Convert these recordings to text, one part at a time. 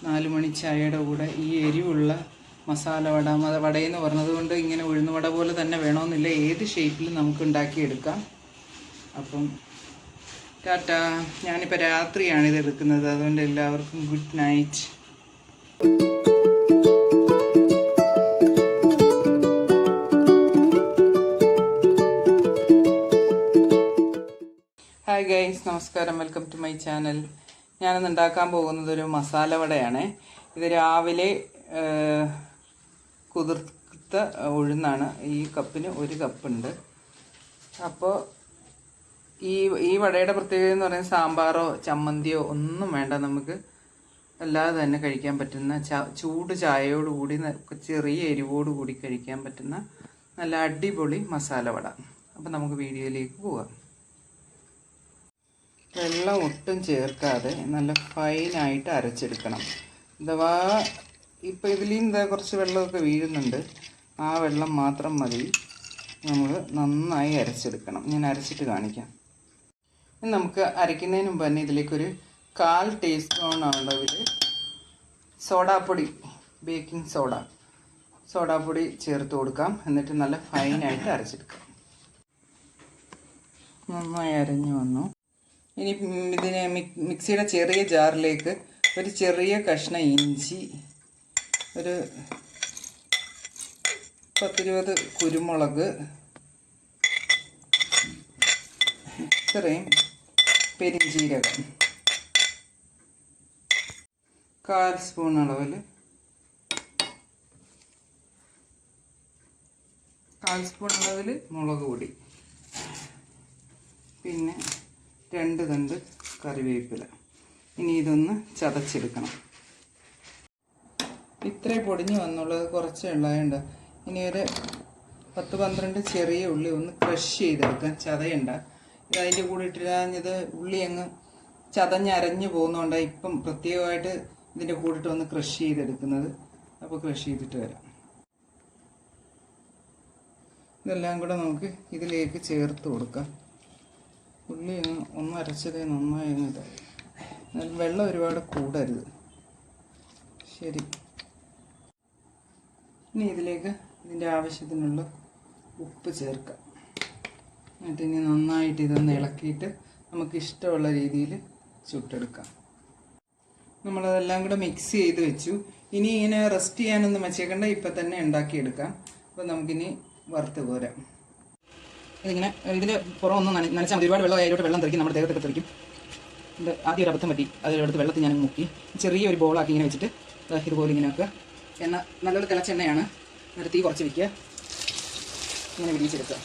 4 മണി ചായയുടെ കൂടെ ഈ എരിവുള്ള മസാല വട വടയെന്ന് പറഞ്ഞതുകൊണ്ട് ഇങ്ങനെ ഉഴുന്നുവട പോലെ തന്നെ വേണമെന്നില്ല, ഏത് ഷേപ്പിലും നമുക്ക് ഉണ്ടാക്കിയെടുക്കാം. അപ്പം ടാറ്റാ. ഞാനിപ്പോൾ രാത്രിയാണിത് എടുക്കുന്നത്, അതുകൊണ്ട് എല്ലാവർക്കും ഗുഡ് നൈറ്റ്. ഹായ് ഗൈസ്, നമസ്കാരം, വെൽക്കം ടു മൈ ചാനൽ. ഞാനിന്ന് ഉണ്ടാക്കാൻ പോകുന്നത് ഒരു മസാല വടയാണ്. ഇത് രാവിലെ കുതിർത്ത ഉഴുന്നാണ്. ഈ കപ്പിന് 1 കപ്പുണ്ട്. അപ്പോൾ ഈ വടയുടെ പ്രത്യേകത എന്ന് പറയുന്നത് സാമ്പാറോ ചമ്മന്തിയോ ഒന്നും വേണ്ട, നമുക്ക് അല്ലാതെ തന്നെ കഴിക്കാൻ പറ്റുന്ന ചൂട് ചായയോടുകൂടി ചെറിയ എരിവോടുകൂടി കഴിക്കാൻ പറ്റുന്ന നല്ല അടിപൊളി മസാല വട. അപ്പം നമുക്ക് വീഡിയോയിലേക്ക് പോകാം. വെള്ളം ഒട്ടും ചേർക്കാതെ നല്ല ഫൈനായിട്ട് അരച്ചെടുക്കണം. അഥവാ ഇപ്പോൾ ഇതിൽ നിന്ന് കുറച്ച് വെള്ളമൊക്കെ വീഴുന്നുണ്ട്, ആ വെള്ളം മാത്രം മതി. നമ്മൾ നന്നായി അരച്ചെടുക്കണം. ഞാൻ അരച്ചിട്ട് കാണിക്കാം. നമുക്ക് അരയ്ക്കുന്നതിന് മുമ്പ് തന്നെ ഇതിലേക്കൊരു 1/4 ടീസ്പൂൺ അളവിൽ സോഡാപ്പൊടി, ബേക്കിംഗ് സോഡാപ്പൊടി ചേർത്ത് കൊടുക്കാം. എന്നിട്ട് നല്ല ഫൈനായിട്ട് അരച്ചെടുക്കാം. നന്നായി അരഞ്ഞു വന്നു. ഇനി ഇതിനെ മിക്സിയുടെ ചെറിയ ജാറിലേക്ക് ഒരു ചെറിയ കഷ്ണം ഇഞ്ചി, ഒരു 10-20 കുരുമുളക്, ഇത്രയും പെരിഞ്ജീരകം, 1/4 സ്പൂൺ അളവിൽ മുളക് പൊടി, പിന്നെ 2 തണ്ട് കറിവേപ്പില. ഇനി ഇതൊന്ന് ചതച്ചെടുക്കണം. ഇത്രയും പൊടിഞ്ഞ് വന്നുള്ളത് കുറച്ച് ഉള്ളതുണ്ട്. ഇനി ഒരു 10-12 ചെറിയ ഉള്ളി ഒന്ന് ക്രഷ് ചെയ്തെടുക്കാം, ചതയണ്ട. ഇത് അതിൻ്റെ കൂടെ ഇട്ടിരാഞ്ഞത് ഉള്ളി അങ്ങ് ചതഞ്ഞരഞ്ഞു പോകുന്നതുകൊണ്ടാണ് ഇപ്പം പ്രത്യേകമായിട്ട് ഇതിൻ്റെ കൂടിയിട്ട് ഒന്ന് ക്രഷ് ചെയ്തെടുക്കുന്നത്. അപ്പോൾ ക്രഷ് ചെയ്തിട്ട് വരാം. ഇതെല്ലാം കൂടെ നമുക്ക് ഇതിലേക്ക് ചേർത്ത് കൊടുക്കാം. ഉള്ളി ഒന്ന് അരച്ചതേ നന്നായി ഇതായി. വെള്ളം ഒരുപാട് കൂടരുത്. ശരി, ഇനി ഇതിലേക്ക് ഇതിൻ്റെ ആവശ്യത്തിനുള്ള ഉപ്പ് ചേർക്കാം. എന്നിട്ട് ഇനി നന്നായിട്ട് ഇതൊന്ന് ഇളക്കിയിട്ട് നമുക്ക് ഇഷ്ടമുള്ള രീതിയിൽ ചുട്ടെടുക്കാം. നമ്മളതെല്ലാം കൂടെ മിക്സ് ചെയ്ത് വെച്ചു. ഇനി ഇങ്ങനെ റെസ്റ്റ് ചെയ്യാനൊന്നും വെച്ചേക്കണ്ട, ഇപ്പം തന്നെ ഉണ്ടാക്കിയെടുക്കാം. അപ്പോൾ നമുക്കിനി വറുത്ത് കോരാം. ഇതിങ്ങനെ ഇതിൽ പുറമൊന്നും നനച്ചാൽ ഒരുപാട് വെള്ളം അതിലോട്ട് വെള്ളം തെറിക്കും, നമ്മുടെ ദേഹത്തൊക്കെ തെറിക്കും. ഇത് ആദ്യം ഒരു അബദ്ധം പറ്റി, അതിലെടുത്ത് വെള്ളത്തിൽ ഞാൻ മുക്കി ചെറിയൊരു ബോളാക്കി ഇങ്ങനെ വെച്ചിട്ട് ഇതുപോലെ ഇങ്ങനെ വെക്കുക. എണ്ണ നല്ലൊരു തിളച്ച എണ്ണയാണ്, എന്നിട്ട് തീ കുറച്ച് വയ്ക്കുക. ഇങ്ങനെ വിരിച്ചെടുക്കുക.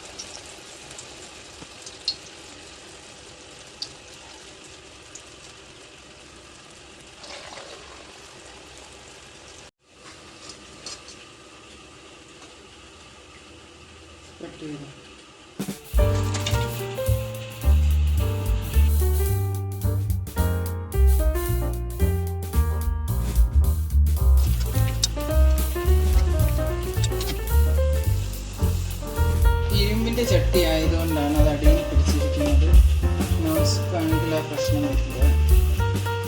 ഇരുമ്പിൻ്റെ ചട്ടി ആയതുകൊണ്ടാണ് അത് അടിയിൽ പിടിച്ചിരിക്കുന്നത്. നോൺ സ്റ്റിക്ക് ആണെങ്കിൽ ആ പ്രശ്നം വരില്ല.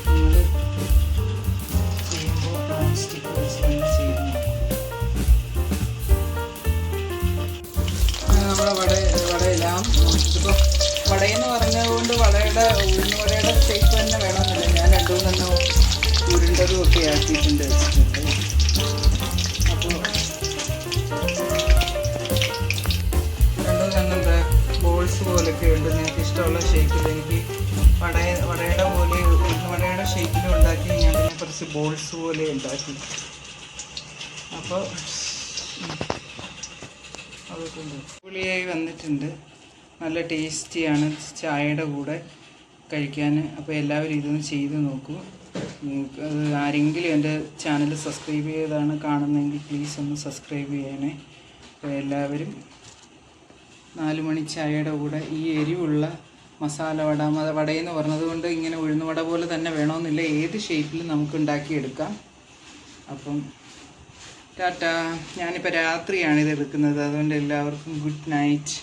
നമ്മൾ ചെയ്യുമ്പോൾ നോൺ സ്റ്റിക്ക് വെച്ച് തന്നെ ചെയ്യുന്നു. നമ്മുടെ വടയെല്ലാം ഇതിപ്പോൾ വടയെന്ന് പറഞ്ഞതുകൊണ്ട് ഉഴുന്നുവടയുടെ ഷേപ്പ് തന്നെ വേണമെന്നില്ല. ഞാൻ 2-3 ഉരുണ്ടതും ഒക്കെ ആക്കിയിട്ടുണ്ട്, വെച്ചിട്ടുണ്ട്. അപ്പോൾ 2-3 ബോൾസ് പോലൊക്കെ ഉണ്ട്. നിങ്ങൾക്ക് ഇഷ്ടമുള്ള ഷേപ്പിൽ, എനിക്ക് വടയുടെ പോലെ ഉഴുന്നുവടയുടെ ഷേപ്പിലും ഉണ്ടാക്കി ഞാൻ പിന്നെ കുറച്ച് ബോൾസ് പോലെ ഉണ്ടാക്കി. അപ്പോൾ പുളിയായി വന്നിട്ടുണ്ട്. നല്ല ടേസ്റ്റിയാണ് ചായയുടെ കൂടെ കഴിക്കാൻ. അപ്പോൾ എല്ലാവരും ഇതൊന്ന് ചെയ്ത് നോക്കൂ. ആരെങ്കിലും എൻ്റെ ചാനൽ സബ്സ്ക്രൈബ് ചെയ്താണ് കാണുന്നതെങ്കിൽ പ്ലീസ് ഒന്ന് സബ്സ്ക്രൈബ് ചെയ്യണേ. അപ്പോൾ എല്ലാവരും 4 മണി ചായയുടെ കൂടെ ഈ എരിവുള്ള മസാല വടയെന്ന് പറഞ്ഞതുകൊണ്ട് ഇങ്ങനെ ഉഴുന്നുവട പോലെ തന്നെ വേണമെന്നില്ല, ഏത് ഷേപ്പിലും നമുക്ക് ഉണ്ടാക്കിയെടുക്കാം. അപ്പം ടാറ്റാ. ഞാനിപ്പോൾ രാത്രിയാണിത് എടുക്കുന്നത്, അതുകൊണ്ട് എല്ലാവർക്കും ഗുഡ് നൈറ്റ്.